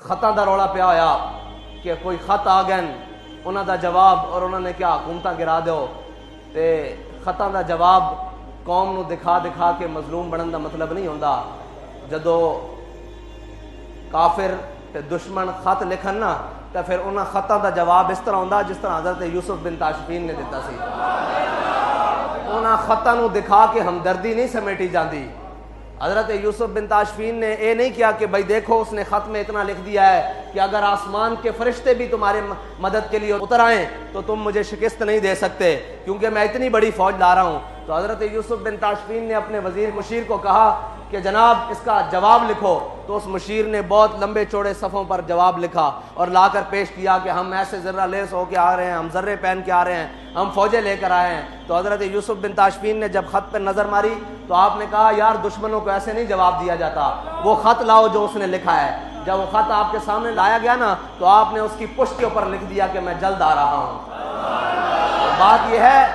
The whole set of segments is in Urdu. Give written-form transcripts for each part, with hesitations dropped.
خطاں دا رولا پیا ہویا کہ کوئی خط آ گئے انہاں دا جواب اور انہوں نے کیا حکومتاں گرا دیو تے خطاں دا جواب قوم نو دکھا دکھا کے مظلوم بنن دا مطلب نہیں ہوندا۔ جدو کافر تے دشمن خط لکھن نا تے پھر انہاں خطاں دا جواب اس طرح ہوندا جس طرح حضرت یوسف بن تاشفین نے دیتا سی۔ انہاں خطاں نو دکھا کے ہمدردی نہیں سمیٹی جاندی۔ حضرت یوسف بن تاشفین نے یہ نہیں کیا کہ بھائی دیکھو اس نے خط میں اتنا لکھ دیا ہے کہ اگر آسمان کے فرشتے بھی تمہارے مدد کے لیے اتر آئیں تو تم مجھے شکست نہیں دے سکتے کیونکہ میں اتنی بڑی فوج لا رہا ہوں۔ تو حضرت یوسف بن تاشفین نے اپنے وزیر مشیر کو کہا کہ جناب اس کا جواب لکھو، تو اس مشیر نے بہت لمبے چوڑے صفوں پر جواب لکھا اور لا کر پیش کیا کہ ہم ایسے ذرہ لیس ہو کے آ رہے ہیں، ہم ذرے پہن کے آ رہے ہیں، ہم فوجیں لے کر آئے ہیں۔ تو حضرت یوسف بن تاشفین نے جب خط پر نظر ماری تو آپ نے کہا یار دشمنوں کو ایسے نہیں جواب دیا جاتا، وہ خط لاؤ جو اس نے لکھا ہے۔ جب وہ خط آپ کے سامنے لایا گیا نا تو آپ نے اس کی پشت کے اوپر لکھ دیا کہ میں جلد آ رہا ہوں۔ بات یہ ہے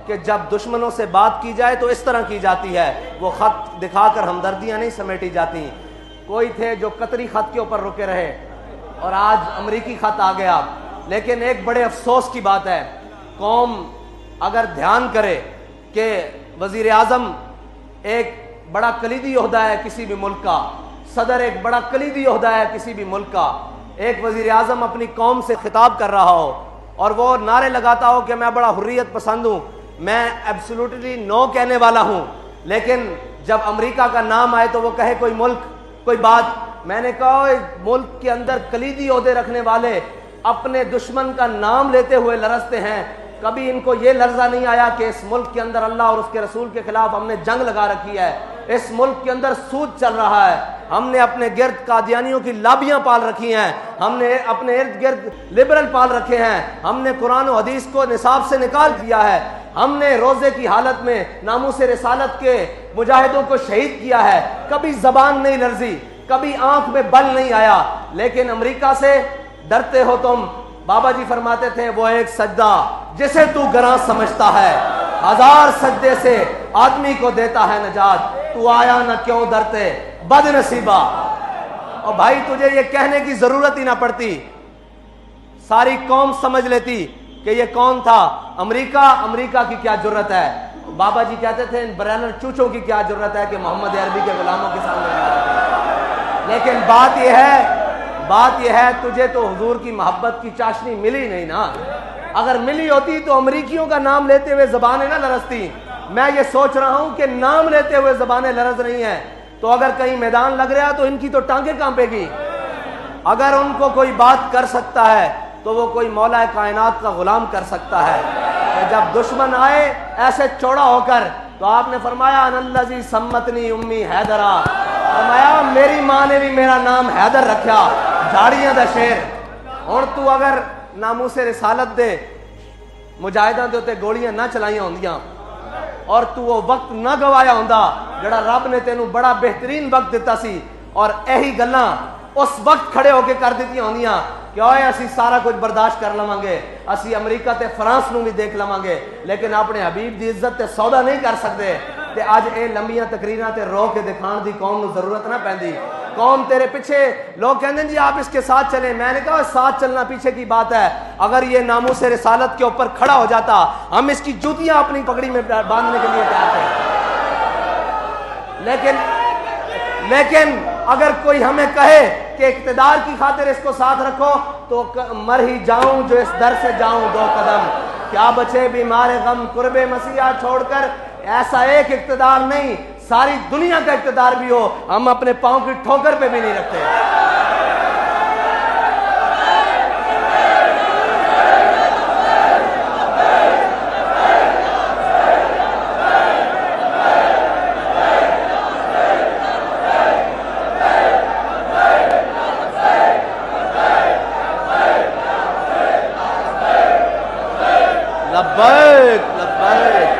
کہ جب دشمنوں سے بات کی جائے تو اس طرح کی جاتی ہے، وہ خط دکھا کر ہمدردیاں نہیں سمیٹی جاتی۔ کوئی تھے جو قطری خط کے اوپر رکے رہے اور آج امریکی خط آ گیا، لیکن ایک بڑے افسوس کی بات ہے، قوم اگر دھیان کرے کہ وزیر اعظم ایک بڑا کلیدی عہدہ ہے کسی بھی ملک کا، صدر ایک بڑا کلیدی عہدہ ہے کسی بھی ملک کا، ایک وزیر اعظم اپنی قوم سے خطاب کر رہا ہو اور وہ نعرے لگاتا ہو کہ میں بڑا حریت پسند ہوں، میں ایبسولوٹلی نو کہنے والا ہوں، لیکن جب امریکہ کا نام آئے تو وہ کہے کوئی ملک کوئی بات۔ میں نے کہا ملک کے اندر کلیدی عہدے رکھنے والے اپنے دشمن کا نام لیتے ہوئے لرزتے ہیں، کبھی ان کو یہ لرزہ نہیں آیا کہ اس ملک کے اندر اللہ اور اس کے رسول کے خلاف ہم نے جنگ لگا رکھی ہے، اس ملک کے اندر سود چل رہا ہے، ہم نے اپنے گرد قادیانیوں کی لابیاں پال رکھی ہیں، ہم نے اپنے ارد گرد لبرل پال رکھے ہیں، ہم نے قرآن و حدیث کو نصاب سے نکال دیا ہے، ہم نے روزے کی حالت میں ناموس رسالت کے مجاہدوں کو شہید کیا ہے، کبھی زبان نہیں لرزی، کبھی آنکھ میں بل نہیں آیا، لیکن امریکہ سے ڈرتے ہو تم۔ بابا جی فرماتے تھے وہ ایک سجدہ جسے تو گراں سمجھتا ہے 1000 سجدے سے آدمی کو دیتا ہے نجات، تو آیا نہ کیوں ڈرتے بد نصیبہ۔ اور بھائی تجھے یہ کہنے کی ضرورت ہی نہ پڑتی، ساری قوم سمجھ لیتی کہ یہ کون تھا۔ امریکہ کی کیا جرت ہے، بابا جی کہتے تھے ان برائنر چوچوں کی کیا جرت ہے کہ محمد عربی کے غلاموں کے سامنے۔ لیکن بات یہ ہے تجھے تو حضور کی محبت کی چاشنی ملی نہیں نا، اگر ملی ہوتی تو امریکیوں کا نام لیتے ہوئے زبانیں نہ لرزتی۔ میں یہ سوچ رہا ہوں کہ نام لیتے ہوئے زبانیں لرز رہی ہیں تو اگر کہیں میدان لگ رہا تو ان کی تو ٹانگیں کانپے گی۔ اگر ان کو کوئی بات کر سکتا ہے تو وہ کوئی مولا کائنات کا غلام کر سکتا ہے۔ کہ جب دشمن آئے ایسے چوڑا ہو کر تو آپ نے فرمایا ان الذی سمتنی امی حیدرا، فرمایا میری ماں نے بھی میرا نام حیدر رکھا، جھاڑیاں دا شیر۔ اور تو اگر ناموس رسالت دے مجاہداں دے تے گولیاں نہ چلائیاں ہوندیاں اور تو وہ وقت نہ گوایا ہوندا جڑا رب نے تینوں بڑا بہترین وقت دیتا سی، اور یہی گلاں اس وقت کھڑے ہو کے کر دیتی ہوندیاں کہ اوئے اسی سارا کچھ برداشت کر لواں گے، اسی امریکہ تے فرانس نو بھی دیکھ لواں گے، لیکن اپنے حبیب دی عزت تے سودا نہیں کر سکتے۔ تے اج اے لمبیاں تقریراں تے رو کے دکھان دی قوم نو ضرورت نہ پیندی۔ قوم تیرے پیچھے لوگ کہندے جی آپ اس کے ساتھ چلیں، میں نے کہا ساتھ چلنا پیچھے کی بات ہے، اگر یہ ناموس رسالت کے اوپر کھڑا ہو جاتا ہم اس کی جوتیاں اپنی پگڑی میں باندھنے کے لیے تیار تھے۔ لیکن اگر کوئی ہمیں کہے کہ اقتدار کی خاطر اس کو ساتھ رکھو تو مر ہی جاؤں جو اس در سے جاؤں 2 قدم، کیا بچے بیمار غم قرب مسیح چھوڑ کر۔ ایسا ایک اقتدار نہیں، ساری دنیا کا اقتدار بھی ہو ہم اپنے پاؤں کی ٹھوکر پہ بھی نہیں رکھتے۔ لبیک لبیک